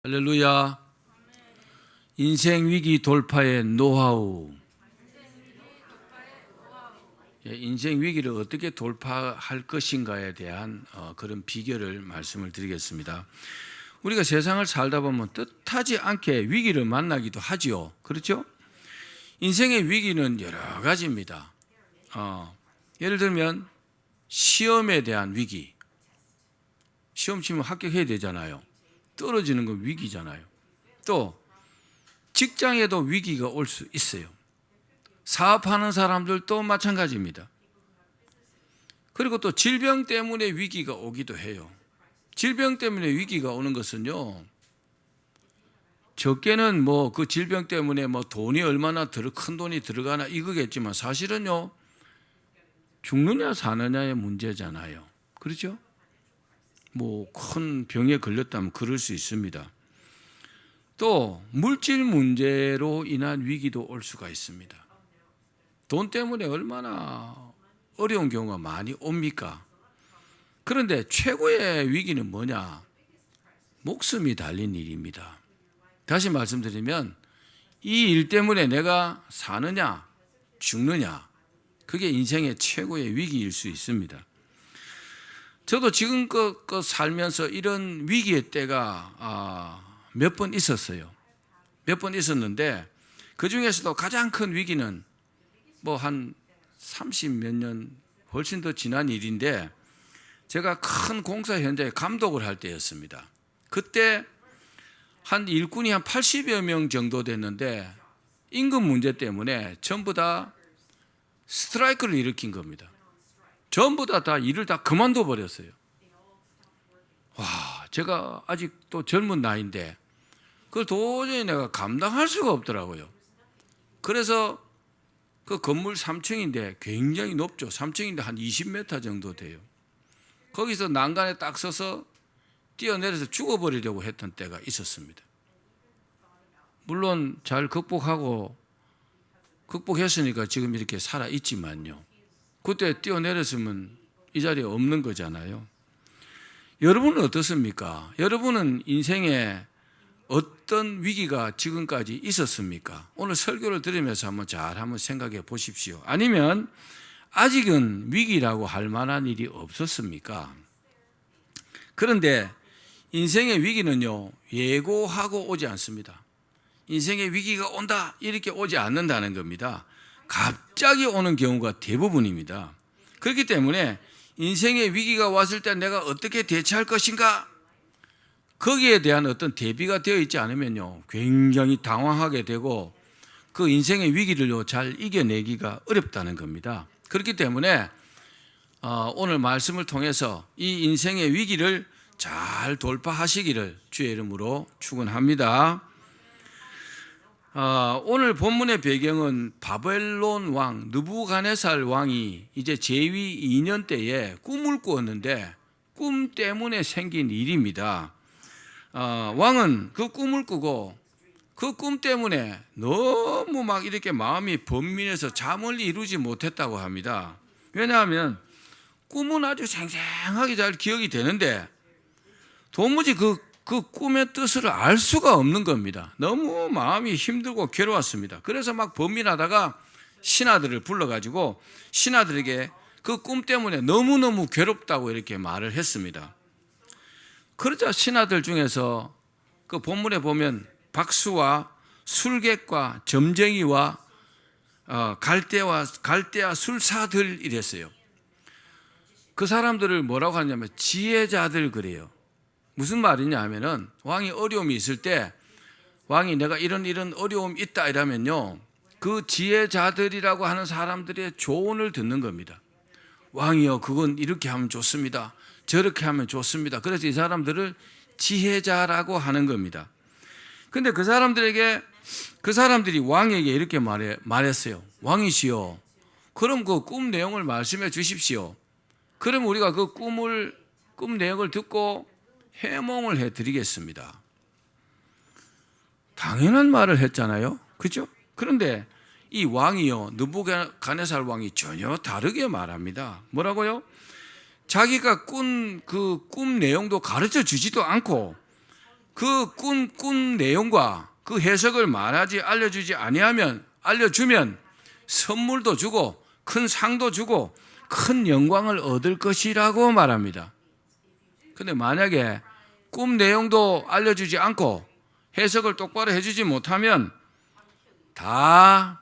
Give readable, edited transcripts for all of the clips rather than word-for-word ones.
할렐루야. 인생 위기 돌파의 노하우. 인생 위기를 어떻게 돌파할 것인가에 대한 그런 비결을 말씀을 드리겠습니다. 우리가 세상을 살다 보면 뜻하지 않게 위기를 만나기도 하지요. 그렇죠? 인생의 위기는 여러 가지입니다. 예를 들면 시험에 대한 위기. 시험 치면 합격해야 되잖아요. 떨어지는 건 위기잖아요. 또 직장에도 위기가 올 수 있어요. 사업하는 사람들도 마찬가지입니다. 그리고 또 질병 때문에 위기가 오기도 해요. 질병 때문에 위기가 오는 것은요, 적게는 그 질병 때문에 돈이 얼마나 큰 돈이 들어가나 이거겠지만 사실은요, 죽느냐 사느냐의 문제잖아요. 그렇죠? 큰 병에 걸렸다면 그럴 수 있습니다. 또 물질 문제로 인한 위기도 올 수가 있습니다. 돈 때문에 얼마나 어려운 경우가 많이 옵니까? 그런데 최고의 위기는 뭐냐? 목숨이 달린 일입니다. 다시 말씀드리면 이 일 때문에 내가 사느냐 죽느냐, 그게 인생의 최고의 위기일 수 있습니다. 저도 지금껏 살면서 이런 위기의 때가 몇 번 있었어요. 몇 번 있었는데 그 중에서도 가장 큰 위기는 한 30몇 년 훨씬 더 지난 일인데, 제가 큰 공사 현장에 감독을 할 때였습니다. 그때 한 일꾼이 한 80여 명 정도 됐는데 임금 문제 때문에 전부 다 스트라이크를 일으킨 겁니다. 전부 다 일을 다 그만둬 버렸어요. 제가 아직도 젊은 나이인데 그걸 도저히 내가 감당할 수가 없더라고요. 그래서 그 건물 3층인데 굉장히 높죠. 3층인데 한 20m 정도 돼요. 거기서 난간에 딱 서서 뛰어내려서 죽어버리려고 했던 때가 있었습니다. 물론 잘 극복했으니까 지금 이렇게 살아있지만요, 그때 뛰어내렸으면 이 자리에 없는 거잖아요. 여러분은 어떻습니까? 여러분은 인생에 어떤 위기가 지금까지 있었습니까? 오늘 설교를 들으면서 한번 생각해 보십시오. 아니면 아직은 위기라고 할 만한 일이 없었습니까? 그런데 인생의 위기는요, 예고하고 오지 않습니다. 인생의 위기가 온다 이렇게 오지 않는다는 겁니다. 갑자기 오는 경우가 대부분입니다. 그렇기 때문에 인생의 위기가 왔을 때 내가 어떻게 대처할 것인가, 거기에 대한 어떤 대비가 되어 있지 않으면요, 굉장히 당황하게 되고 그 인생의 위기를 잘 이겨내기가 어렵다는 겁니다. 그렇기 때문에 오늘 말씀을 통해서 이 인생의 위기를 잘 돌파하시기를 주의 이름으로 축원합니다. 오늘 본문의 배경은 바벨론 왕 느부갓네살 왕이 이제 재위 2년 때에 꿈을 꾸었는데 꿈 때문에 생긴 일입니다. 왕은 그 꿈을 꾸고 그 꿈 때문에 너무 이렇게 마음이 번민해서 잠을 이루지 못했다고 합니다. 왜냐하면 꿈은 아주 생생하게 잘 기억이 되는데 도무지 그 꿈의 뜻을 알 수가 없는 겁니다. 너무 마음이 힘들고 괴로웠습니다. 그래서 번민하다가 신하들을 불러가지고 신하들에게 그 꿈 때문에 너무너무 괴롭다고 이렇게 말을 했습니다. 그러자 신하들 중에서 그 본문에 보면 박수와 술객과 점쟁이와 갈대아 술사들 이랬어요. 그 사람들을 뭐라고 하냐면 지혜자들 그래요. 무슨 말이냐 하면은 왕이 어려움이 있을 때 왕이 내가 이런 어려움이 있다 이러면요, 그 지혜자들이라고 하는 사람들의 조언을 듣는 겁니다. 왕이요, 그건 이렇게 하면 좋습니다. 저렇게 하면 좋습니다. 그래서 이 사람들을 지혜자라고 하는 겁니다. 근데 그 사람들이 왕에게 이렇게 말했어요. 왕이시여, 그럼 그 꿈 내용을 말씀해 주십시오. 그럼 우리가 그 꿈 내용을 듣고 해몽을 해드리겠습니다. 당연한 말을 했잖아요. 그죠? 그런데 이 왕이요, 느부갓네살 왕이 전혀 다르게 말합니다. 뭐라고요? 자기가 꾼 그 꿈 내용도 가르쳐 주지도 않고 그 꾼 내용과 그 해석을 말하지 알려주면 선물도 주고 큰 상도 주고 큰 영광을 얻을 것이라고 말합니다. 근데 만약에 꿈 내용도 알려주지 않고 해석을 똑바로 해주지 못하면 다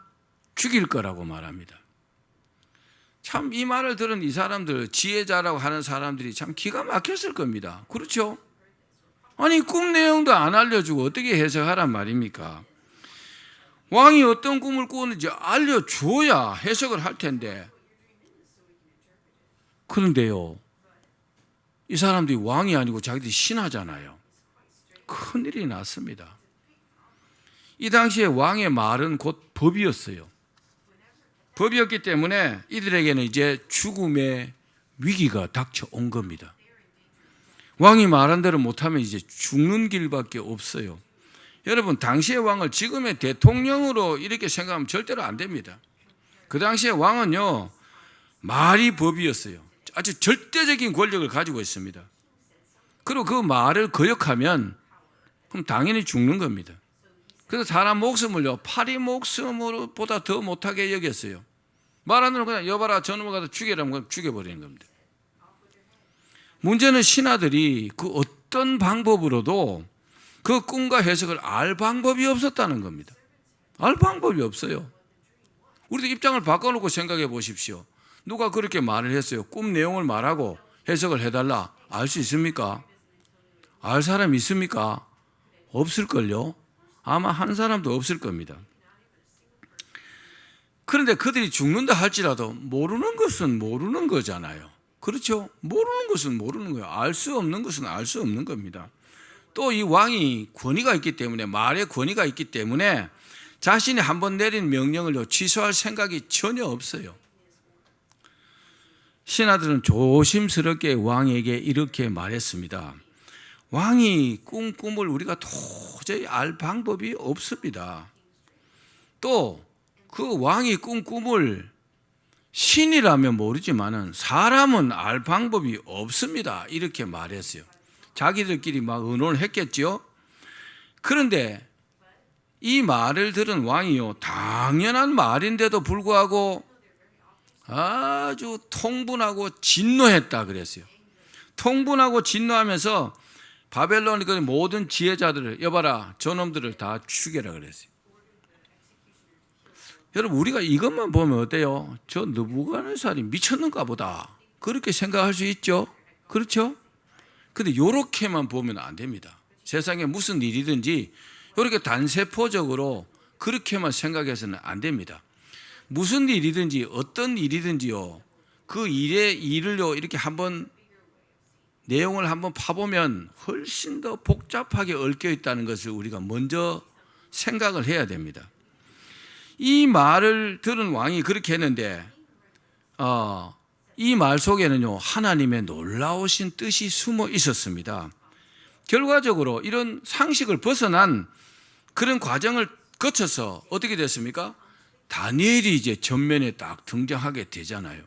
죽일 거라고 말합니다. 참 이 말을 들은 이 사람들, 지혜자라고 하는 사람들이 참 기가 막혔을 겁니다. 그렇죠? 아니 꿈 내용도 안 알려주고 어떻게 해석하란 말입니까? 왕이 어떤 꿈을 꾸었는지 알려줘야 해석을 할 텐데, 그런데요, 이 사람들이 왕이 아니고 자기들이 신하잖아요. 큰일이 났습니다. 이 당시에 왕의 말은 곧 법이었어요. 법이었기 때문에 이들에게는 이제 죽음의 위기가 닥쳐온 겁니다. 왕이 말한 대로 못하면 이제 죽는 길밖에 없어요. 여러분, 당시의 왕을 지금의 대통령으로 이렇게 생각하면 절대로 안 됩니다. 그 당시의 왕은요, 말이 법이었어요. 아주 절대적인 권력을 가지고 있습니다. 그리고 그 말을 거역하면 그럼 당연히 죽는 겁니다. 그래서 사람 목숨을요, 파리 목숨보다 더 못하게 여겼어요. 말 안 들으면 그냥 여봐라, 저놈을 갖다 죽여라면 죽여버리는 겁니다. 문제는 신하들이 그 어떤 방법으로도 그 꿈과 해석을 알 방법이 없었다는 겁니다. 알 방법이 없어요. 우리도 입장을 바꿔놓고 생각해 보십시오. 누가 그렇게 말을 했어요. 꿈 내용을 말하고 해석을 해달라. 알 수 있습니까? 알 사람 있습니까? 없을걸요? 아마 한 사람도 없을 겁니다. 그런데 그들이 죽는다 할지라도 모르는 것은 모르는 거잖아요. 그렇죠? 모르는 것은 모르는 거예요. 알 수 없는 것은 알 수 없는 겁니다. 또 이 왕이 권위가 있기 때문에, 말의 권위가 있기 때문에 자신이 한번 내린 명령을 취소할 생각이 전혀 없어요. 신하들은 조심스럽게 왕에게 이렇게 말했습니다. 왕이 꾼 꿈을 우리가 도저히 알 방법이 없습니다. 또 그 왕이 꾼 꿈을 신이라면 모르지만은 사람은 알 방법이 없습니다. 이렇게 말했어요. 자기들끼리 막 의논을 했겠죠. 그런데 이 말을 들은 왕이요, 당연한 말인데도 불구하고 아주 통분하고 진노했다 그랬어요. 통분하고 진노하면서 바벨론의 그 모든 지혜자들을, 여봐라, 저놈들을 다 죽여라 그랬어요. 여러분, 우리가 이것만 보면 어때요? 저 느부갓네살이 미쳤는가 보다, 그렇게 생각할 수 있죠. 그렇죠? 근데 이렇게만 보면 안 됩니다. 세상에 무슨 일이든지 이렇게 단세포적으로 그렇게만 생각해서는 안 됩니다. 무슨 일이든지 어떤 일이든지요, 그 일을요 이렇게 한번 내용을 한번 파보면 훨씬 더 복잡하게 얽혀 있다는 것을 우리가 먼저 생각을 해야 됩니다. 이 말을 들은 왕이 그렇게 했는데 이 말 속에는요, 하나님의 놀라우신 뜻이 숨어 있었습니다. 결과적으로 이런 상식을 벗어난 그런 과정을 거쳐서 어떻게 됐습니까? 다니엘이 이제 전면에 딱 등장하게 되잖아요.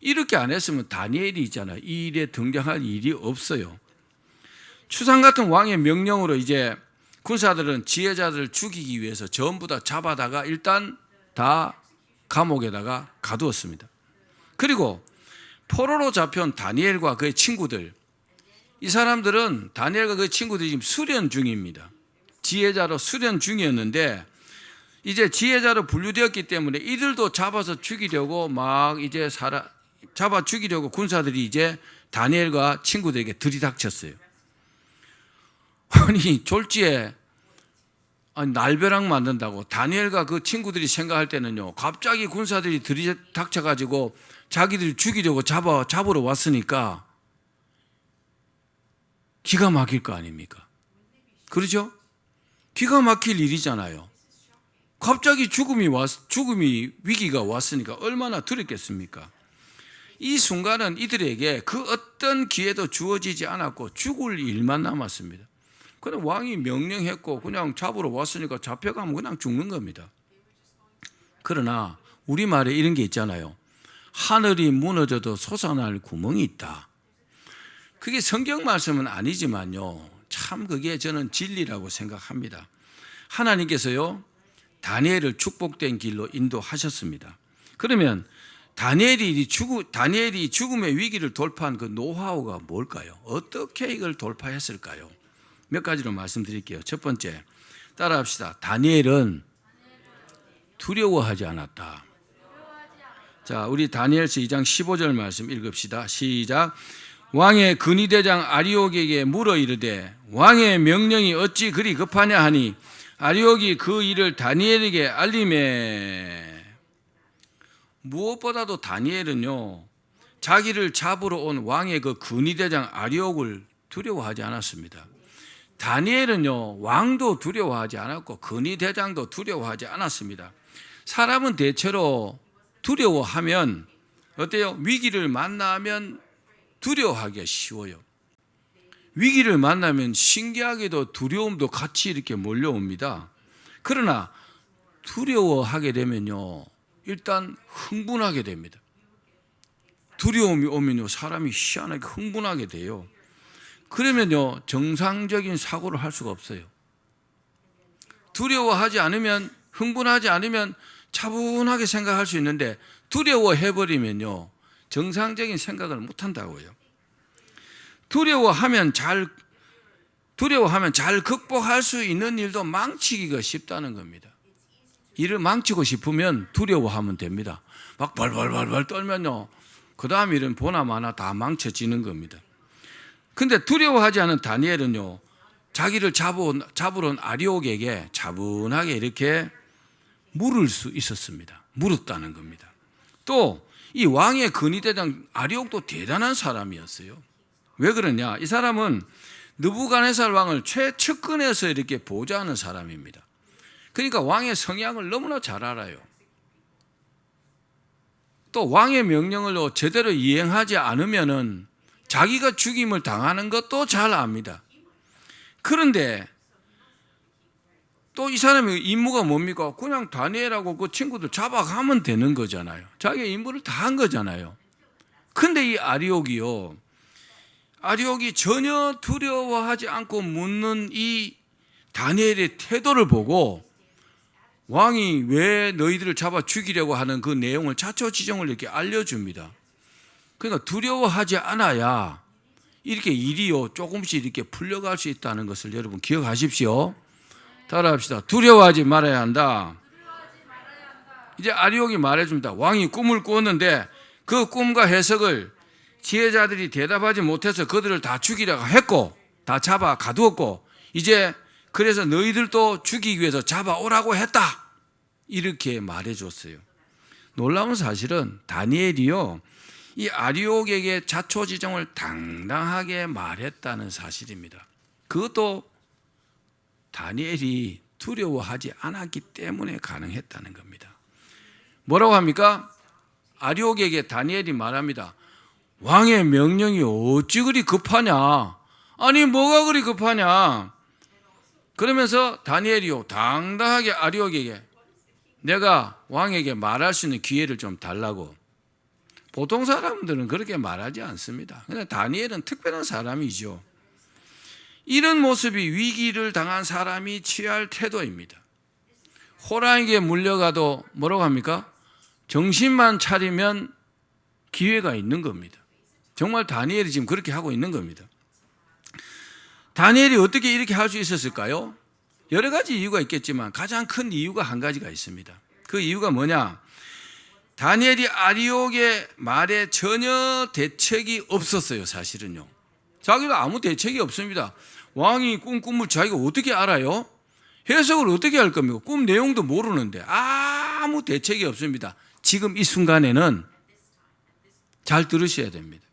이렇게 안 했으면 다니엘이 있잖아요. 이 일에 등장할 일이 없어요. 추상 같은 왕의 명령으로 이제 군사들은 지혜자들을 죽이기 위해서 전부 다 잡아다가 일단 다 감옥에다가 가두었습니다. 그리고 포로로 잡혀온 다니엘과 그의 친구들, 이 사람들은 다니엘과 그의 친구들이 지금 수련 중입니다. 지혜자로 수련 중이었는데 이제 지혜자로 분류되었기 때문에 이들도 잡아서 죽이려고 막 이제 잡아 죽이려고 군사들이 이제 다니엘과 친구들에게 들이닥쳤어요. 아니 졸지에 날벼락 만든다고 다니엘과 그 친구들이 생각할 때는요, 갑자기 군사들이 들이닥쳐가지고 자기들이 죽이려고 잡으러 왔으니까 기가 막힐 거 아닙니까? 그렇죠? 기가 막힐 일이잖아요. 갑자기 죽음이 위기가 왔으니까 얼마나 두렵겠습니까? 이 순간은 이들에게 그 어떤 기회도 주어지지 않았고 죽을 일만 남았습니다. 그냥 왕이 명령했고 그냥 잡으러 왔으니까 잡혀가면 그냥 죽는 겁니다. 그러나 우리말에 이런 게 있잖아요. 하늘이 무너져도 솟아날 구멍이 있다. 그게 성경 말씀은 아니지만요, 참 참 그게 저는 진리라고 생각합니다. 하나님께서요, 다니엘을 축복된 길로 인도하셨습니다. 그러면 다니엘이 죽음의 위기를 돌파한 그 노하우가 뭘까요? 어떻게 이걸 돌파했을까요? 몇 가지로 말씀드릴게요. 첫 번째, 따라합시다. 다니엘은 두려워하지 않았다. 자, 우리 다니엘서 2장 15절 말씀 읽읍시다. 시작. 왕의 근위대장 아리옥에게 물어 이르되 왕의 명령이 어찌 그리 급하냐 하니 아리옥이 그 일을 다니엘에게 알림해. 무엇보다도 다니엘은요, 자기를 잡으러 온 왕의 그 근위대장 아리옥을 두려워하지 않았습니다. 다니엘은요, 왕도 두려워하지 않았고 근위대장도 두려워하지 않았습니다. 사람은 대체로 두려워하면 어때요? 위기를 만나면 두려워하기가 쉬워요. 위기를 만나면 신기하게도 두려움도 같이 이렇게 몰려옵니다. 그러나 두려워하게 되면요, 일단 흥분하게 됩니다. 두려움이 오면요, 사람이 희한하게 흥분하게 돼요. 그러면요, 정상적인 사고를 할 수가 없어요. 두려워하지 않으면, 흥분하지 않으면 차분하게 생각할 수 있는데 두려워해버리면요, 정상적인 생각을 못한다고요. 두려워하면 잘 극복할 수 있는 일도 망치기가 쉽다는 겁니다. 일을 망치고 싶으면 두려워하면 됩니다. 막 벌벌벌벌 떨면요, 그 다음 일은 보나마나 다 망쳐지는 겁니다. 근데 두려워하지 않은 다니엘은요, 자기를 잡으러 온 아리옥에게 차분하게 이렇게 물을 수 있었습니다. 물었다는 겁니다. 또 이 왕의 근위대장 아리옥도 대단한 사람이었어요. 왜 그러냐? 이 사람은 느부갓네살 왕을 최측근에서 이렇게 보좌하는 사람입니다. 그러니까 왕의 성향을 너무나 잘 알아요. 또 왕의 명령을 제대로 이행하지 않으면은 자기가 죽임을 당하는 것도 잘 압니다. 그런데 또 이 사람의 임무가 뭡니까? 그냥 다니엘하고 그 친구들 잡아가면 되는 거잖아요. 자기의 임무를 다 한 거잖아요. 근데 이 아리옥이 전혀 두려워하지 않고 묻는 이 다니엘의 태도를 보고 왕이 왜 너희들을 잡아 죽이려고 하는 그 내용을 자초지종을 이렇게 알려줍니다. 그러니까 두려워하지 않아야 이렇게 일이요, 조금씩 이렇게 풀려갈 수 있다는 것을 여러분 기억하십시오. 따라합시다. 두려워하지 말아야 한다. 이제 아리옥이 말해줍니다. 왕이 꿈을 꾸었는데 그 꿈과 해석을 지혜자들이 대답하지 못해서 그들을 다 죽이려고 했고 다 잡아 가두었고 이제 그래서 너희들도 죽이기 위해서 잡아오라고 했다. 이렇게 말해줬어요. 놀라운 사실은 다니엘이요, 이 아리옥에게 자초지종을 당당하게 말했다는 사실입니다. 그것도 다니엘이 두려워하지 않았기 때문에 가능했다는 겁니다. 뭐라고 합니까? 아리옥에게 다니엘이 말합니다. 왕의 명령이 어찌 그리 급하냐? 아니 뭐가 그리 급하냐? 그러면서 다니엘이요, 당당하게 아리옥에게 내가 왕에게 말할 수 있는 기회를 좀 달라고. 보통 사람들은 그렇게 말하지 않습니다. 그런데 다니엘은 특별한 사람이죠. 이런 모습이 위기를 당한 사람이 취할 태도입니다. 호랑이에게 물려가도 뭐라고 합니까? 정신만 차리면 기회가 있는 겁니다. 정말 다니엘이 지금 그렇게 하고 있는 겁니다. 다니엘이 어떻게 이렇게 할 수 있었을까요? 여러 가지 이유가 있겠지만 가장 큰 이유가 한 가지가 있습니다. 그 이유가 뭐냐? 다니엘이 아리옥의 말에 전혀 대책이 없었어요. 사실은요, 자기가 아무 대책이 없습니다. 왕이 꿈을 자기가 어떻게 알아요? 해석을 어떻게 할 겁니까? 꿈 내용도 모르는데 아무 대책이 없습니다. 지금 이 순간에는 잘 들으셔야 됩니다.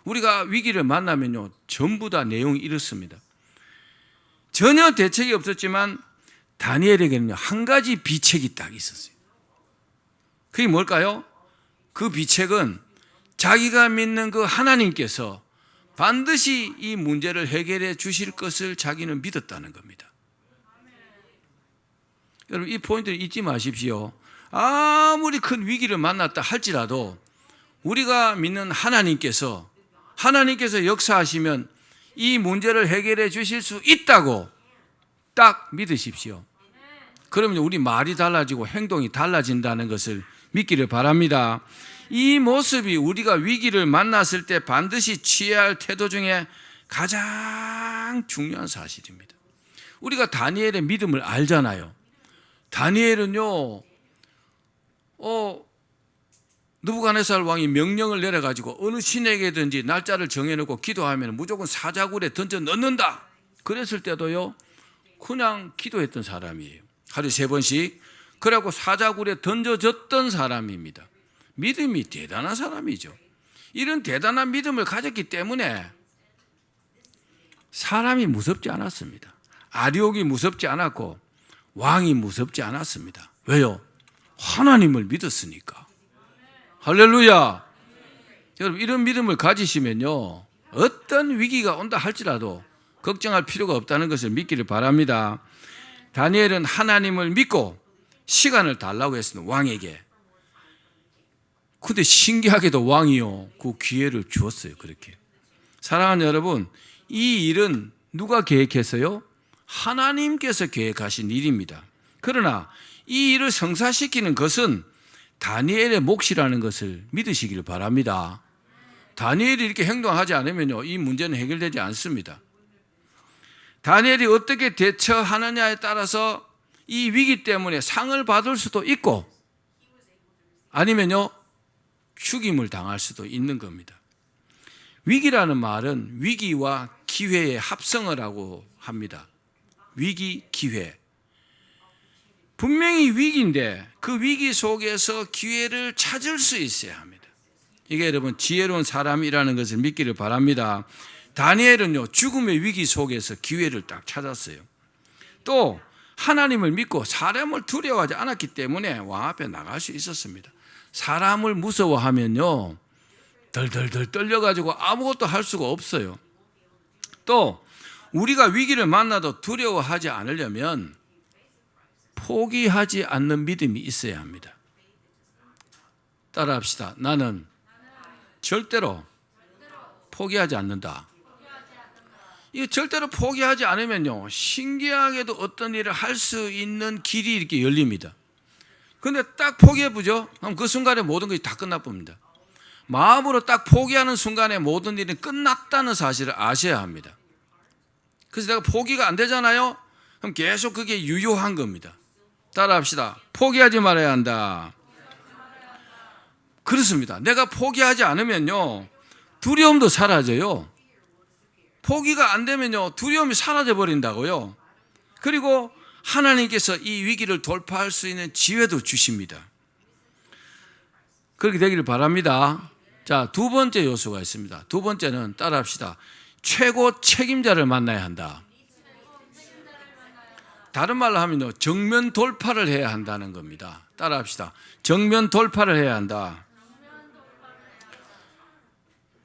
우리가 위기를 만나면요, 전부 다 내용이 이렇습니다. 전혀 대책이 없었지만 다니엘에게는 한 가지 비책이 딱 있었어요. 그게 뭘까요? 그 비책은 자기가 믿는 그 하나님께서 반드시 이 문제를 해결해 주실 것을 자기는 믿었다는 겁니다. 여러분, 이 포인트를 잊지 마십시오. 아무리 큰 위기를 만났다 할지라도 우리가 믿는 하나님께서 역사하시면 이 문제를 해결해 주실 수 있다고 딱 믿으십시오. 그러면 우리 말이 달라지고 행동이 달라진다는 것을 믿기를 바랍니다. 이 모습이 우리가 위기를 만났을 때 반드시 취해야 할 태도 중에 가장 중요한 사실입니다. 우리가 다니엘의 믿음을 알잖아요. 다니엘은요, 느부갓네살 왕이 명령을 내려가지고 어느 신에게든지 날짜를 정해놓고 기도하면 무조건 사자굴에 던져 넣는다. 그랬을 때도요, 그냥 기도했던 사람이에요. 하루에 3번씩. 그래갖고 사자굴에 던져졌던 사람입니다. 믿음이 대단한 사람이죠. 이런 대단한 믿음을 가졌기 때문에 사람이 무섭지 않았습니다. 아리옥이 무섭지 않았고 왕이 무섭지 않았습니다. 왜요? 하나님을 믿었으니까. 할렐루야. 여러분, 이런 믿음을 가지시면요, 어떤 위기가 온다 할지라도 걱정할 필요가 없다는 것을 믿기를 바랍니다. 다니엘은 하나님을 믿고 시간을 달라고 했습니다. 왕에게. 근데 신기하게도 왕이요, 그 기회를 주었어요. 그렇게. 사랑하는 여러분, 이 일은 누가 계획했어요? 하나님께서 계획하신 일입니다. 그러나 이 일을 성사시키는 것은 다니엘의 몫이라는 것을 믿으시기를 바랍니다. 다니엘이 이렇게 행동하지 않으면요, 이 문제는 해결되지 않습니다. 다니엘이 어떻게 대처하느냐에 따라서 이 위기 때문에 상을 받을 수도 있고 아니면요, 죽임을 당할 수도 있는 겁니다. 위기라는 말은 위기와 기회의 합성을 하고 합니다. 위기, 기회. 분명히 위기인데 그 위기 속에서 기회를 찾을 수 있어야 합니다. 이게 여러분 지혜로운 사람이라는 것을 믿기를 바랍니다. 다니엘은요, 죽음의 위기 속에서 기회를 딱 찾았어요. 또 하나님을 믿고 사람을 두려워하지 않았기 때문에 왕 앞에 나갈 수 있었습니다. 사람을 무서워하면요, 덜덜덜 떨려가지고 아무것도 할 수가 없어요. 또 우리가 위기를 만나도 두려워하지 않으려면 포기하지 않는 믿음이 있어야 합니다. 따라합시다. 나는 절대로 포기하지 않는다. 이거 절대로 포기하지 않으면요, 신기하게도 어떤 일을 할 수 있는 길이 이렇게 열립니다. 근데 딱 포기해보죠? 그럼 그 순간에 모든 것이 다 끝나봅니다. 마음으로 딱 포기하는 순간에 모든 일이 끝났다는 사실을 아셔야 합니다. 그래서 내가 포기가 안 되잖아요? 그럼 계속 그게 유효한 겁니다. 따라합시다. 포기하지 말아야 한다. 그렇습니다. 내가 포기하지 않으면요, 두려움도 사라져요. 포기가 안 되면요, 두려움이 사라져 버린다고요. 그리고 하나님께서 이 위기를 돌파할 수 있는 지혜도 주십니다. 그렇게 되기를 바랍니다. 자, 두 번째 요소가 있습니다. 두 번째는 따라합시다. 최고 책임자를 만나야 한다. 다른 말로 하면요, 정면 돌파를 해야 한다는 겁니다. 따라합시다. 정면 돌파를 해야 한다.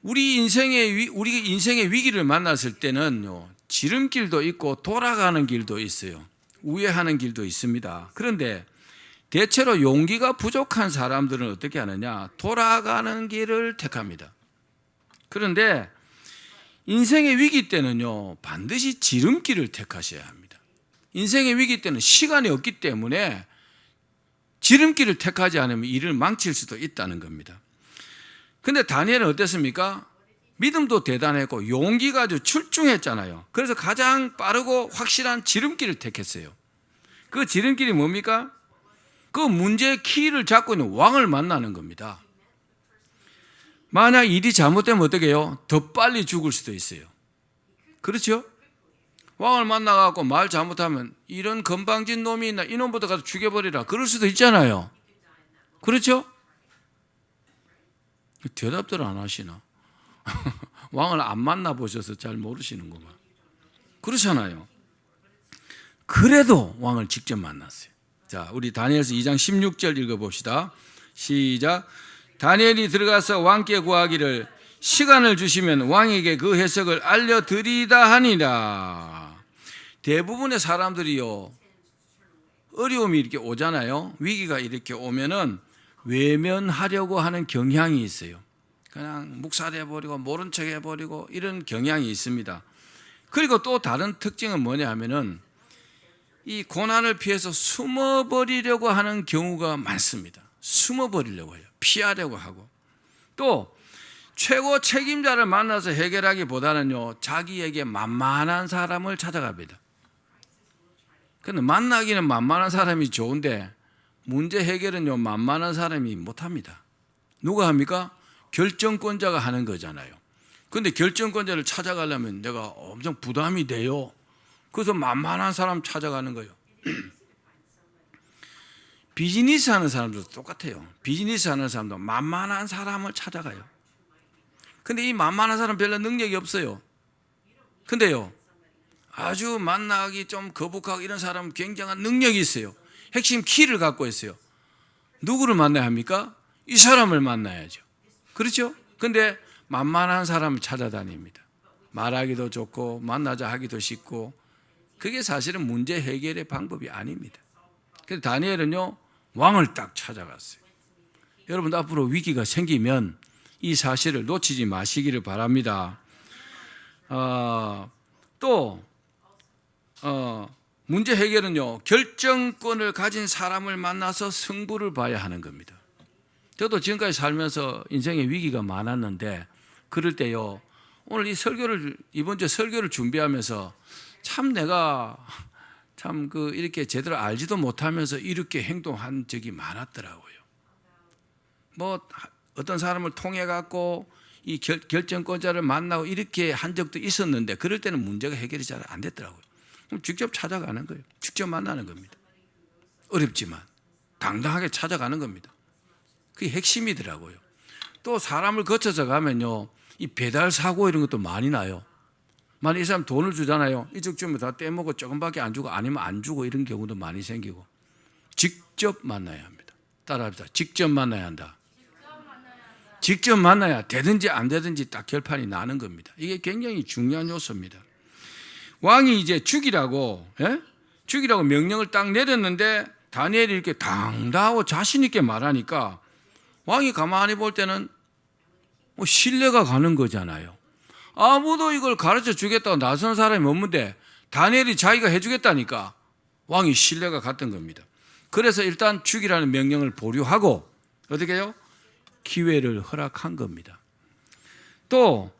우리 인생의 위기를 만났을 때는요, 지름길도 있고 돌아가는 길도 있어요. 우회하는 길도 있습니다. 그런데 대체로 용기가 부족한 사람들은 어떻게 하느냐? 돌아가는 길을 택합니다. 그런데 인생의 위기 때는요, 반드시 지름길을 택하셔야 합니다. 인생의 위기 때는 시간이 없기 때문에 지름길을 택하지 않으면 일을 망칠 수도 있다는 겁니다. 근데 다니엘은 어땠습니까? 믿음도 대단했고 용기가 아주 출중했잖아요. 그래서 가장 빠르고 확실한 지름길을 택했어요. 그 지름길이 뭡니까? 그 문제의 키를 잡고 있는 왕을 만나는 겁니다. 만약 일이 잘못되면 어떻게 해요? 더 빨리 죽을 수도 있어요. 그렇죠? 왕을 만나갖고 말 잘못하면 이런 건방진 놈이 있나, 이놈부터 가서 죽여버리라, 그럴 수도 있잖아요. 그렇죠? 대답들 안 하시나? 왕을 안 만나보셔서 잘 모르시는구만. 그렇잖아요. 그래도 왕을 직접 만났어요. 자, 우리 다니엘서 2장 16절 읽어봅시다. 시작. 다니엘이 들어가서 왕께 구하기를 시간을 주시면 왕에게 그 해석을 알려드리다 하니라. 대부분의 사람들이요, 어려움이 이렇게 오잖아요. 위기가 이렇게 오면은 외면하려고 하는 경향이 있어요. 그냥 묵살해버리고 모른 척 해버리고 이런 경향이 있습니다. 그리고 또 다른 특징은 뭐냐 하면은 이 고난을 피해서 숨어버리려고 하는 경우가 많습니다. 숨어버리려고 해요. 피하려고 하고. 또 최고 책임자를 만나서 해결하기보다는요, 자기에게 만만한 사람을 찾아갑니다. 근데 만나기는 만만한 사람이 좋은데 문제 해결은요, 만만한 사람이 못합니다. 누가 합니까? 결정권자가 하는 거잖아요. 근데 결정권자를 찾아가려면 내가 엄청 부담이 돼요. 그래서 만만한 사람 찾아가는 거예요. 비즈니스 하는 사람들도 똑같아요. 비즈니스 하는 사람도 만만한 사람을 찾아가요. 근데 이 만만한 사람 별로 능력이 없어요. 근데요, 아주 만나기 좀 거북하고 이런 사람은 굉장한 능력이 있어요. 핵심 키를 갖고 있어요. 누구를 만나야 합니까? 이 사람을 만나야죠. 그렇죠? 근데 만만한 사람을 찾아다닙니다. 말하기도 좋고 만나자 하기도 쉽고, 그게 사실은 문제 해결의 방법이 아닙니다. 그래서 다니엘은요, 왕을 딱 찾아갔어요. 여러분, 앞으로 위기가 생기면 이 사실을 놓치지 마시기를 바랍니다. 또 문제 해결은요, 결정권을 가진 사람을 만나서 승부를 봐야 하는 겁니다. 저도 지금까지 살면서 인생에 위기가 많았는데, 그럴 때요, 오늘 이번 주 설교를 준비하면서 참 내가 이렇게 제대로 알지도 못하면서 이렇게 행동한 적이 많았더라고요. 뭐 어떤 사람을 통해 갖고 이 결정권자를 만나고 이렇게 한 적도 있었는데, 그럴 때는 문제가 해결이 잘 안 됐더라고요. 그럼 직접 찾아가는 거예요. 직접 만나는 겁니다. 어렵지만 당당하게 찾아가는 겁니다. 그게 핵심이더라고요. 또 사람을 거쳐서 가면요, 이 배달 사고 이런 것도 많이 나요. 만약 이 사람 돈을 주잖아요. 이쪽 주면 다 떼먹고 조금밖에 안 주고 아니면 안 주고 이런 경우도 많이 생기고. 직접 만나야 합니다. 따라합시다. 직접 만나야 한다. 직접 만나야 되든지 안 되든지 딱 결판이 나는 겁니다. 이게 굉장히 중요한 요소입니다. 왕이 이제 죽이라고 명령을 딱 내렸는데 다니엘이 이렇게 당당하고 자신 있게 말하니까 왕이 가만히 볼 때는 뭐 신뢰가 가는 거잖아요. 아무도 이걸 가르쳐 주겠다고 나선 사람이 없는데 다니엘이 자기가 해주겠다니까 왕이 신뢰가 갔던 겁니다. 그래서 일단 죽이라는 명령을 보류하고 어떻게 해요? 기회를 허락한 겁니다. 또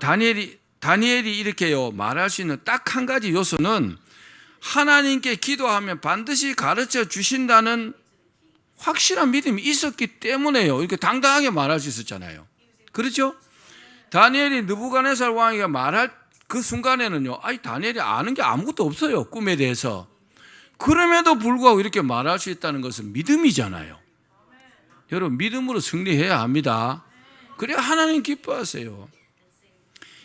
다니엘이 이렇게요 말할 수 있는 딱 한 가지 요소는 하나님께 기도하면 반드시 가르쳐 주신다는 확실한 믿음이 있었기 때문에요. 이렇게 당당하게 말할 수 있었잖아요. 그렇죠? 다니엘이 느부갓네살 왕이가 말할 그 순간에는요, 다니엘이 아는 게 아무것도 없어요. 꿈에 대해서. 그럼에도 불구하고 이렇게 말할 수 있다는 것은 믿음이잖아요. 여러분, 믿음으로 승리해야 합니다. 그래야 하나님 기뻐하세요.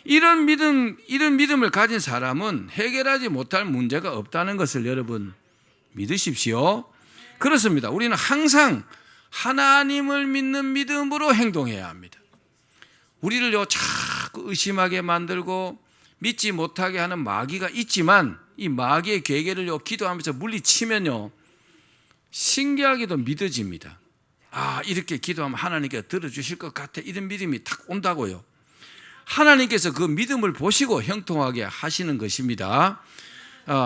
이런 믿음을 가진 사람은 해결하지 못할 문제가 없다는 것을 여러분 믿으십시오. 그렇습니다. 우리는 항상 하나님을 믿는 믿음으로 행동해야 합니다. 우리를요 자꾸 의심하게 만들고 믿지 못하게 하는 마귀가 있지만 이 마귀의 괴계를요 기도하면서 물리치면요 신기하게도 믿어집니다. 이렇게 기도하면 하나님께 들어주실 것 같아. 이런 믿음이 탁 온다고요. 하나님께서 그 믿음을 보시고 형통하게 하시는 것입니다.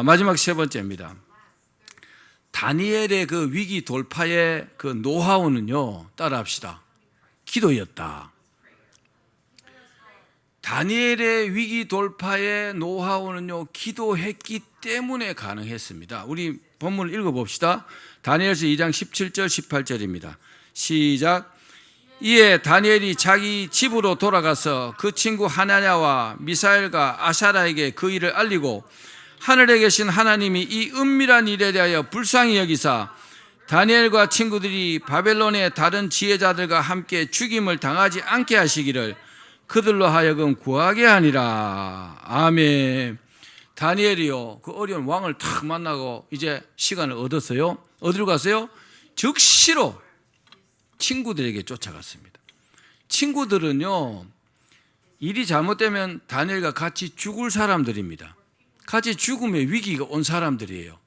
마지막 세 번째입니다. 다니엘의 그 위기 돌파의 그 노하우는요, 따라합시다. 기도였다. 다니엘의 위기 돌파의 노하우는요, 기도했기 때문에 가능했습니다. 우리 본문을 읽어봅시다. 다니엘서 2장 17절 18절입니다. 시작. 이에 다니엘이 자기 집으로 돌아가서 그 친구 하나냐와 미사엘과 아사라에게 그 일을 알리고 하늘에 계신 하나님이 이 은밀한 일에 대하여 불쌍히 여기사 다니엘과 친구들이 바벨론의 다른 지혜자들과 함께 죽임을 당하지 않게 하시기를 그들로 하여금 구하게 하니라. 아멘. 다니엘이요, 그 어려운 왕을 탁 만나고 이제 시간을 얻었어요. 어디로 갔어요? 즉시로 친구들에게 쫓아갔습니다. 친구들은요, 일이 잘못되면 다니엘과 같이 죽을 사람들입니다. 같이 죽음의 위기가 온 사람들이에요.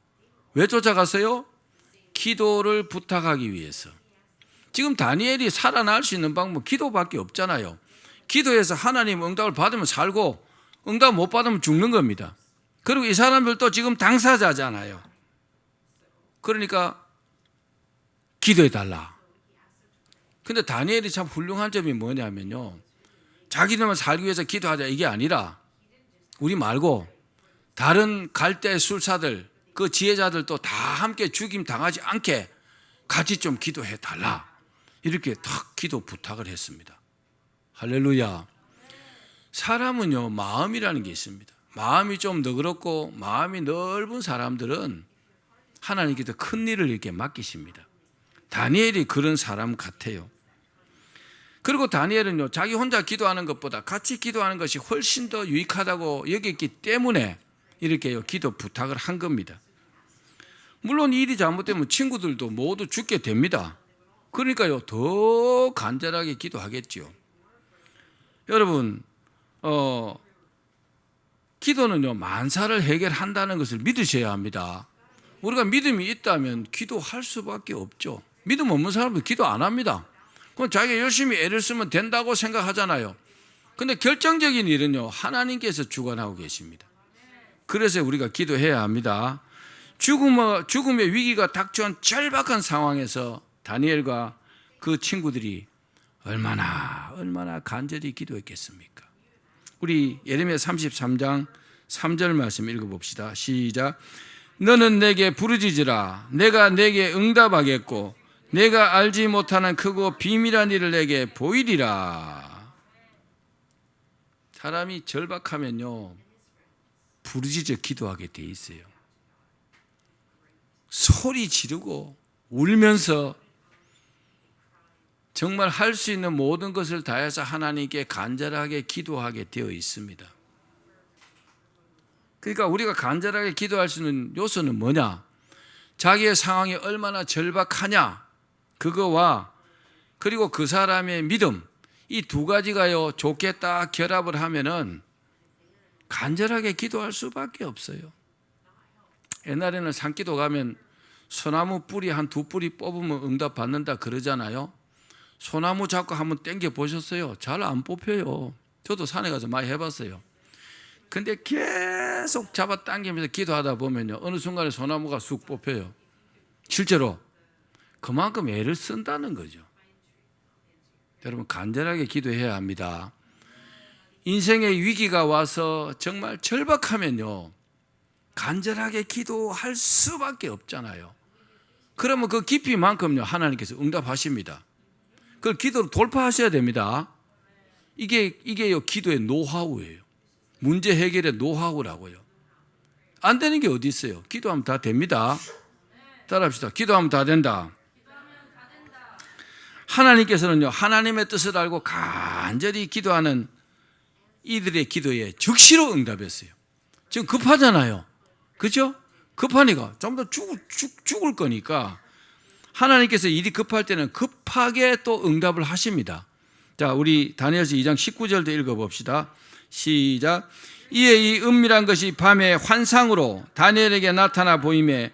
왜 쫓아갔어요? 기도를 부탁하기 위해서. 지금 다니엘이 살아날 수 있는 방법은 기도밖에 없잖아요. 기도해서 하나님 응답을 받으면 살고 응답 못 받으면 죽는 겁니다. 그리고 이 사람들도 지금 당사자잖아요. 그러니까 기도해 달라. 근데 다니엘이 참 훌륭한 점이 뭐냐면요, 자기들만 살기 위해서 기도하자 이게 아니라 우리 말고 다른 갈대 술사들, 그 지혜자들도 다 함께 죽임 당하지 않게 같이 좀 기도해 달라, 이렇게 탁 기도 부탁을 했습니다. 할렐루야. 사람은요, 마음이라는 게 있습니다. 마음이 좀 너그럽고 마음이 넓은 사람들은 하나님께 더 큰 일을 이렇게 맡기십니다. 다니엘이 그런 사람 같아요. 그리고 다니엘은요, 자기 혼자 기도하는 것보다 같이 기도하는 것이 훨씬 더 유익하다고 여겼기 때문에 이렇게 기도 부탁을 한 겁니다. 물론 일이 잘못되면 친구들도 모두 죽게 됩니다. 그러니까요, 더 간절하게 기도하겠죠. 여러분, 기도는요, 만사를 해결한다는 것을 믿으셔야 합니다. 우리가 믿음이 있다면 기도할 수밖에 없죠. 믿음 없는 사람은 기도 안 합니다. 그럼 자기가 열심히 애를 쓰면 된다고 생각하잖아요. 근데 결정적인 일은요, 하나님께서 주관하고 계십니다. 그래서 우리가 기도해야 합니다. 죽음의 위기가 닥쳐온 절박한 상황에서 다니엘과 그 친구들이 얼마나 간절히 기도했겠습니까? 우리 예레미야 33장 3절 말씀 읽어봅시다. 시작. 너는 내게 부르짖으라. 내가 내게 응답하겠고 내가 알지 못하는 크고 비밀한 일을 내게 보이리라. 사람이 절박하면요, 부르짖어 기도하게 돼 있어요. 소리 지르고 울면서 정말 할 수 있는 모든 것을 다해서 하나님께 간절하게 기도하게 되어 있습니다. 그러니까 우리가 간절하게 기도할 수 있는 요소는 뭐냐? 자기의 상황이 얼마나 절박하냐, 그거와 그리고 그 사람의 믿음, 이 두 가지가요, 좋게 딱 결합을 하면은 간절하게 기도할 수밖에 없어요. 옛날에는 산기도 가면 소나무 뿌리 한 두 뿌리 뽑으면 응답 받는다 그러잖아요. 소나무 잡고 한번 당겨 보셨어요? 잘 안 뽑혀요. 저도 산에 가서 많이 해봤어요. 근데 계속 잡아 당기면서 기도하다 보면요, 어느 순간에 소나무가 쑥 뽑혀요. 실제로 그만큼 애를 쓴다는 거죠. 여러분, 간절하게 기도해야 합니다. 인생의 위기가 와서 정말 절박하면요, 간절하게 기도할 수밖에 없잖아요. 그러면 그 깊이만큼요, 하나님께서 응답하십니다. 그걸 기도로 돌파하셔야 됩니다. 이게요, 기도의 노하우예요. 문제 해결의 노하우라고요. 안 되는 게 어디 있어요? 기도하면 다 됩니다. 따라합시다. 기도하면 다 된다. 하나님께서는요, 하나님의 뜻을 알고 간절히 기도하는 이들의 기도에 즉시로 응답했어요. 지금 급하잖아요. 그렇죠? 급하니까 좀 더 죽을 거니까 하나님께서 일이 급할 때는 급하게 또 응답을 하십니다. 자, 우리 다니엘서 2장 19절도 읽어봅시다. 시작. 이에 이 은밀한 것이 밤에 환상으로 다니엘에게 나타나 보임에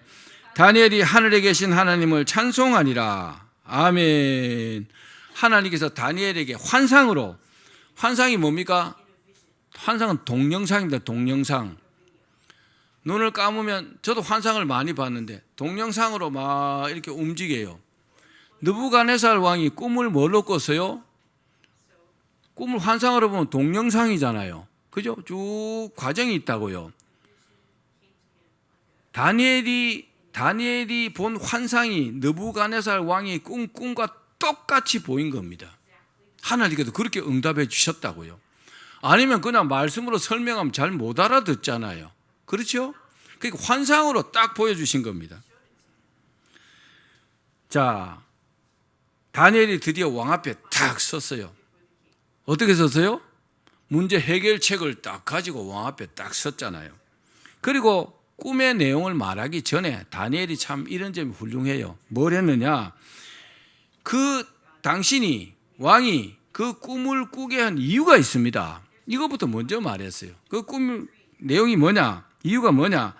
다니엘이 하늘에 계신 하나님을 찬송하니라. 아멘. 하나님께서 다니엘에게 환상으로, 환상이 뭡니까? 환상은 동영상입니다. 동영상. 눈을 감으면, 저도 환상을 많이 봤는데 동영상으로 막 이렇게 움직여요. 느부갓네살 왕이 꿈을 뭘로 꿨어요? 꿈을 환상으로 보면 동영상이잖아요. 그죠? 쭉 과정이 있다고요. 다니엘이 본 환상이 느부갓네살 왕이 꾼 꿈과 똑같이 보인 겁니다. 하나님께서 그렇게 응답해 주셨다고요. 아니면 그냥 말씀으로 설명하면 잘 못 알아듣잖아요. 그렇죠? 그러니까 환상으로 딱 보여주신 겁니다. 자, 다니엘이 드디어 왕 앞에 딱 섰어요. 어떻게 섰어요? 문제 해결책을 딱 가지고 왕 앞에 딱 섰잖아요. 그리고 꿈의 내용을 말하기 전에 다니엘이 참 이런 점이 훌륭해요. 뭘 했느냐? 그 당신이, 왕이 그 꿈을 꾸게 한 이유가 있습니다. 이것부터 먼저 말했어요. 그 꿈 내용이 뭐냐? 이유가 뭐냐?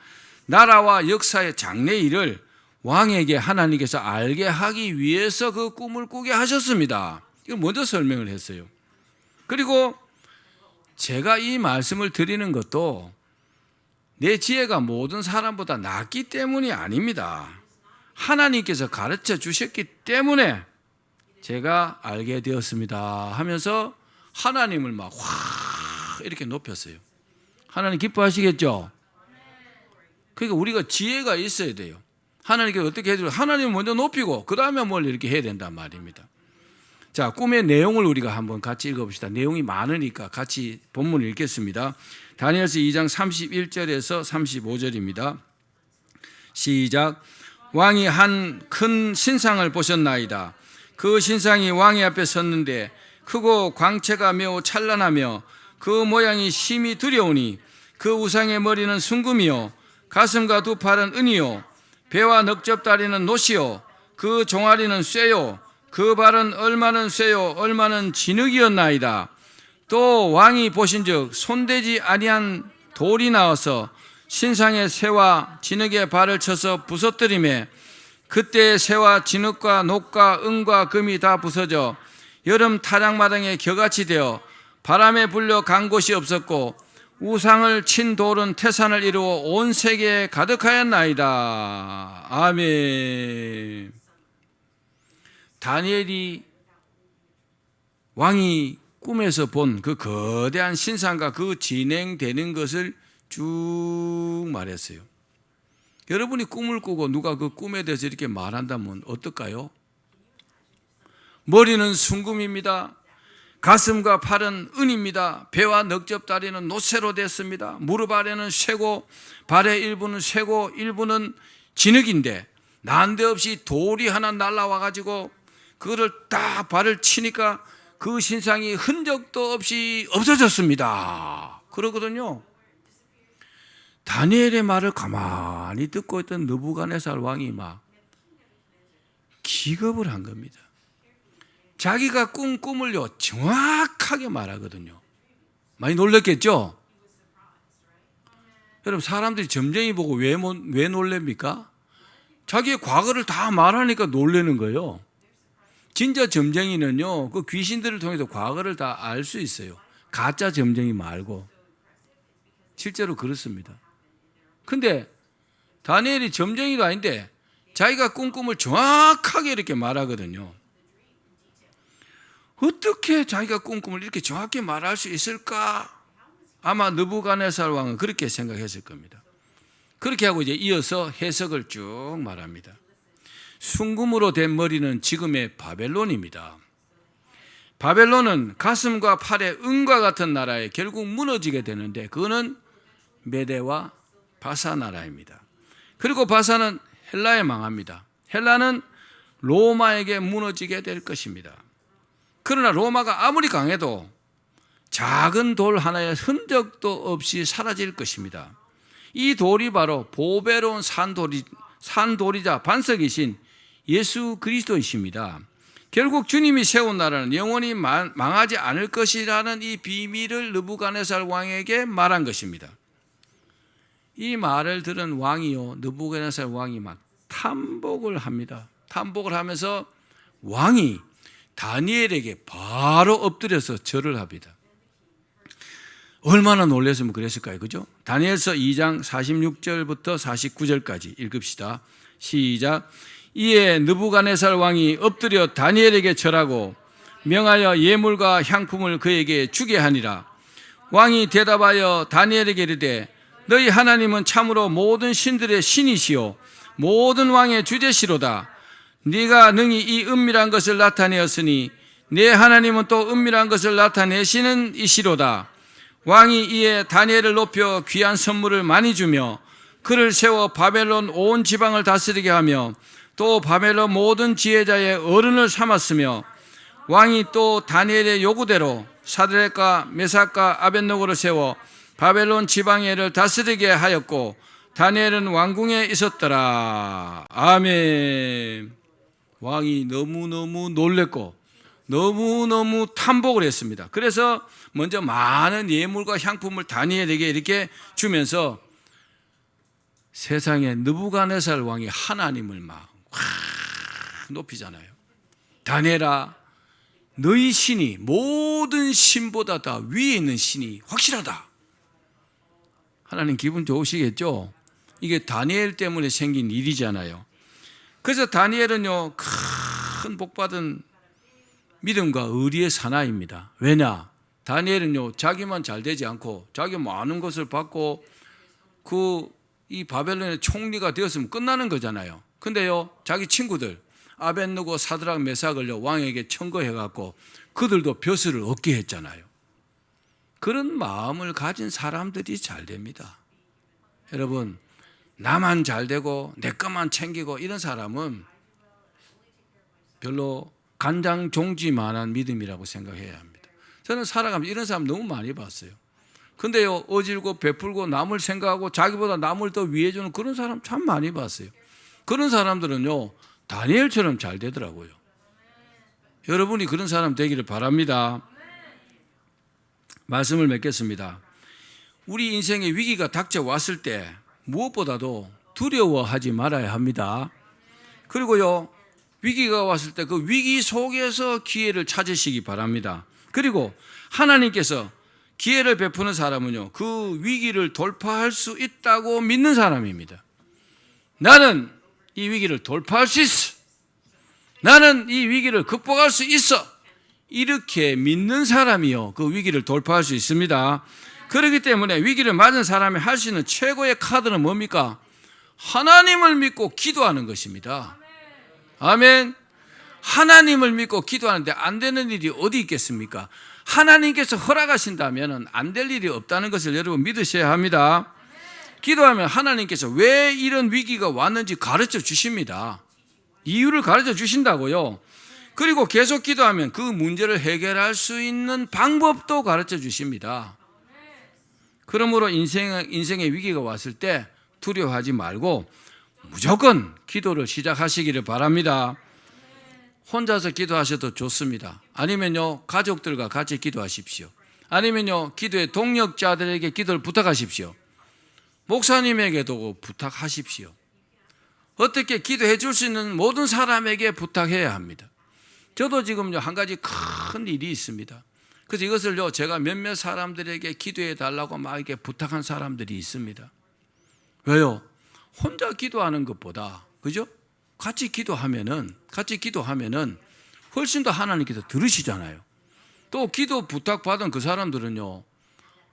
나라와 역사의 장래 일을 왕에게 하나님께서 알게 하기 위해서 그 꿈을 꾸게 하셨습니다. 이걸 먼저 설명을 했어요. 그리고 제가 이 말씀을 드리는 것도 내 지혜가 모든 사람보다 낫기 때문이 아닙니다. 하나님께서 가르쳐 주셨기 때문에 제가 알게 되었습니다 하면서 하나님을 막 확 이렇게 높였어요. 하나님 기뻐하시겠죠? 그러니까 우리가 지혜가 있어야 돼요. 하나님께 어떻게 해줘요? 하나님 먼저 높이고 그 다음에 뭘 이렇게 해야 된단 말입니다. 자, 꿈의 내용을 우리가 한번 같이 읽어봅시다. 내용이 많으니까 같이 본문을 읽겠습니다. 다니엘서 2장 31절에서 35절입니다. 시작. 왕이 한 큰 신상을 보셨나이다. 그 신상이 왕의 앞에 섰는데 크고 광채가 매우 찬란하며 그 모양이 심히 두려우니 그 우상의 머리는 순금이요 가슴과 두 팔은 은이요 배와 넉접다리는 노시요 그 종아리는 쇠요 그 발은 얼마는 쇠요 얼마는 진흙이었나이다. 또 왕이 보신즉 손대지 아니한 돌이 나와서 신상의 쇠와 진흙의 발을 쳐서 부서뜨리매 그때 쇠와 진흙과 녹과 은과 금이 다 부서져 여름 타작마당에 겨같이 되어 바람에 불려 간 곳이 없었고 우상을 친 돌은 태산을 이루어 온 세계에 가득하였나이다. 아멘. 다니엘이 왕이 꿈에서 본 그 거대한 신상과 그 진행되는 것을 쭉 말했어요. 여러분이 꿈을 꾸고 누가 그 꿈에 대해서 이렇게 말한다면 어떨까요? 머리는 순금입니다. 가슴과 팔은 은입니다. 배와 넉접다리는 노쇠로 됐습니다. 무릎 아래는 쇠고 발의 일부는 쇠고 일부는 진흙인데 난데없이 돌이 하나 날라와 가지고 그거를 딱 발을 치니까 그 신상이 흔적도 없이 없어졌습니다. 그러거든요. 다니엘의 말을 가만히 듣고 있던 느부갓네살 왕이 막 기겁을 한 겁니다. 자기가 꾼 꿈을요 정확하게 말하거든요. 많이 놀랐겠죠? 여러분 사람들이 점쟁이 보고 왜 놀랍니까? 자기의 과거를 다 말하니까 놀라는 거예요. 진짜 점쟁이는요 그 귀신들을 통해서 과거를 다 알 수 있어요. 가짜 점쟁이 말고. 실제로 그렇습니다. 근데 다니엘이 점쟁이도 아닌데 자기가 꾼 꿈을 정확하게 이렇게 말하거든요. 어떻게 자기가 꾼 꿈을 이렇게 정확히 말할 수 있을까? 아마 느부갓네살 왕은 그렇게 생각했을 겁니다. 그렇게 하고 이제 이어서 해석을 쭉 말합니다. 순금으로 된 머리는 지금의 바벨론입니다. 바벨론은 가슴과 팔의 은과 같은 나라에 결국 무너지게 되는데 그거는 메대와 바사 나라입니다. 그리고 바사는 헬라에 망합니다. 헬라는 로마에게 무너지게 될 것입니다. 그러나 로마가 아무리 강해도 작은 돌 하나의 흔적도 없이 사라질 것입니다. 이 돌이 바로 보배로운 산돌이자 반석이신 예수 그리스도이십니다. 결국 주님이 세운 나라는 영원히 망하지 않을 것이라는 이 비밀을 느부갓네살 왕에게 말한 것입니다. 이 말을 들은 왕이요, 느부갓네살 왕이 막 탐복을 합니다. 탐복을 하면서 왕이 다니엘에게 바로 엎드려서 절을 합니다. 얼마나 놀랐으면 그랬을까요? 그죠? 다니엘서 2장 46절부터 49절까지 읽읍시다. 시작. 이에 느부갓네살 왕이 엎드려 다니엘에게 절하고 명하여 예물과 향품을 그에게 주게 하니라. 왕이 대답하여 다니엘에게 이르되 너희 하나님은 참으로 모든 신들의 신이시요 모든 왕의 주제시로다. 네가 능히 이 은밀한 것을 나타내었으니 내 하나님은 또 은밀한 것을 나타내시는 이시로다. 왕이 이에 다니엘을 높여 귀한 선물을 많이 주며 그를 세워 바벨론 온 지방을 다스리게 하며 또 바벨론 모든 지혜자의 어른을 삼았으며 왕이 또 다니엘의 요구대로 사드락과 메삭과 아벳노고를 세워 바벨론 지방에를 다스리게 하였고 다니엘은 왕궁에 있었더라. 아멘. 왕이 너무너무 놀랬고 너무너무 탐복을 했습니다. 그래서 먼저 많은 예물과 향품을 다니엘에게 이렇게 주면서 세상에 느부갓네살 왕이 하나님을 막 높이잖아요. 다니엘아, 너희 신이 모든 신보다 다 위에 있는 신이 확실하다. 하나님 기분 좋으시겠죠? 이게 다니엘 때문에 생긴 일이잖아요. 그래서 다니엘은요, 큰 복받은 믿음과 의리의 사나이입니다. 왜냐? 다니엘은요, 자기만 잘 되지 않고 자기 많은 것을 받고 이 바벨론의 총리가 되었으면 끝나는 거잖아요. 근데요, 자기 친구들 아벳느고 사드락 메삭을요 왕에게 청거해갖고 그들도 벼슬을 얻게 했잖아요. 그런 마음을 가진 사람들이 잘 됩니다. 여러분, 나만 잘 되고 내 것만 챙기고 이런 사람은 별로 간장종지만한 믿음이라고 생각해야 합니다. 저는 살아가면서 이런 사람 너무 많이 봤어요. 근데요, 어질고 베풀고 남을 생각하고 자기보다 남을 더 위해 주는 그런 사람 참 많이 봤어요. 그런 사람들은요, 다니엘처럼 잘 되더라고요. 여러분이 그런 사람 되기를 바랍니다. 말씀을 맺겠습니다. 우리 인생에 위기가 닥쳐왔을 때 무엇보다도 두려워하지 말아야 합니다. 그리고요, 위기가 왔을 때 그 위기 속에서 기회를 찾으시기 바랍니다. 그리고 하나님께서 기회를 베푸는 사람은요, 그 위기를 돌파할 수 있다고 믿는 사람입니다. 나는 이 위기를 돌파할 수 있어. 나는 이 위기를 극복할 수 있어. 이렇게 믿는 사람이요, 그 위기를 돌파할 수 있습니다. 그렇기 때문에 위기를 맞은 사람이 할 수 있는 최고의 카드는 뭡니까? 하나님을 믿고 기도하는 것입니다. 아멘. 하나님을 믿고 기도하는데 안 되는 일이 어디 있겠습니까? 하나님께서 허락하신다면 안 될 일이 없다는 것을 여러분 믿으셔야 합니다. 기도하면 하나님께서 왜 이런 위기가 왔는지 가르쳐 주십니다. 이유를 가르쳐 주신다고요. 그리고 계속 기도하면 그 문제를 해결할 수 있는 방법도 가르쳐 주십니다. 그러므로 인생의 위기가 왔을 때 두려워하지 말고 무조건 기도를 시작하시기를 바랍니다. 혼자서 기도하셔도 좋습니다. 아니면요, 가족들과 같이 기도하십시오. 아니면요, 기도의 동력자들에게 기도를 부탁하십시오. 목사님에게도 부탁하십시오. 어떻게 기도해 줄 수 있는 모든 사람에게 부탁해야 합니다. 저도 지금요, 한 가지 큰 일이 있습니다. 그래서 이것을요, 제가 몇몇 사람들에게 기도해 달라고 막 이렇게 부탁한 사람들이 있습니다. 왜요? 혼자 기도하는 것보다, 그죠? 같이 기도하면은 훨씬 더 하나님께서 들으시잖아요. 또 기도 부탁받은 그 사람들은요,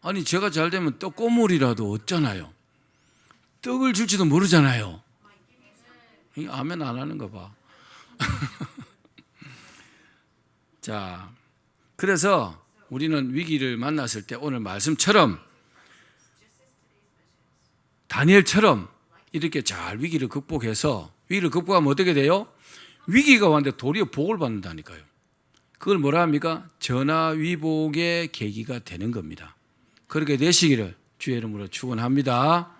아니, 제가 잘 되면 떡 꼬물이라도 얻잖아요. 떡을 줄지도 모르잖아요. 아멘 안 하는 거 봐. 자, 그래서 우리는 위기를 만났을 때 오늘 말씀처럼 다니엘처럼 이렇게 잘 위기를 극복해서, 위기를 극복하면 어떻게 돼요? 위기가 왔는데 도리어 복을 받는다니까요. 그걸 뭐라 합니까? 전화위복의 계기가 되는 겁니다. 그렇게 되시기를 주의 이름으로 축원합니다.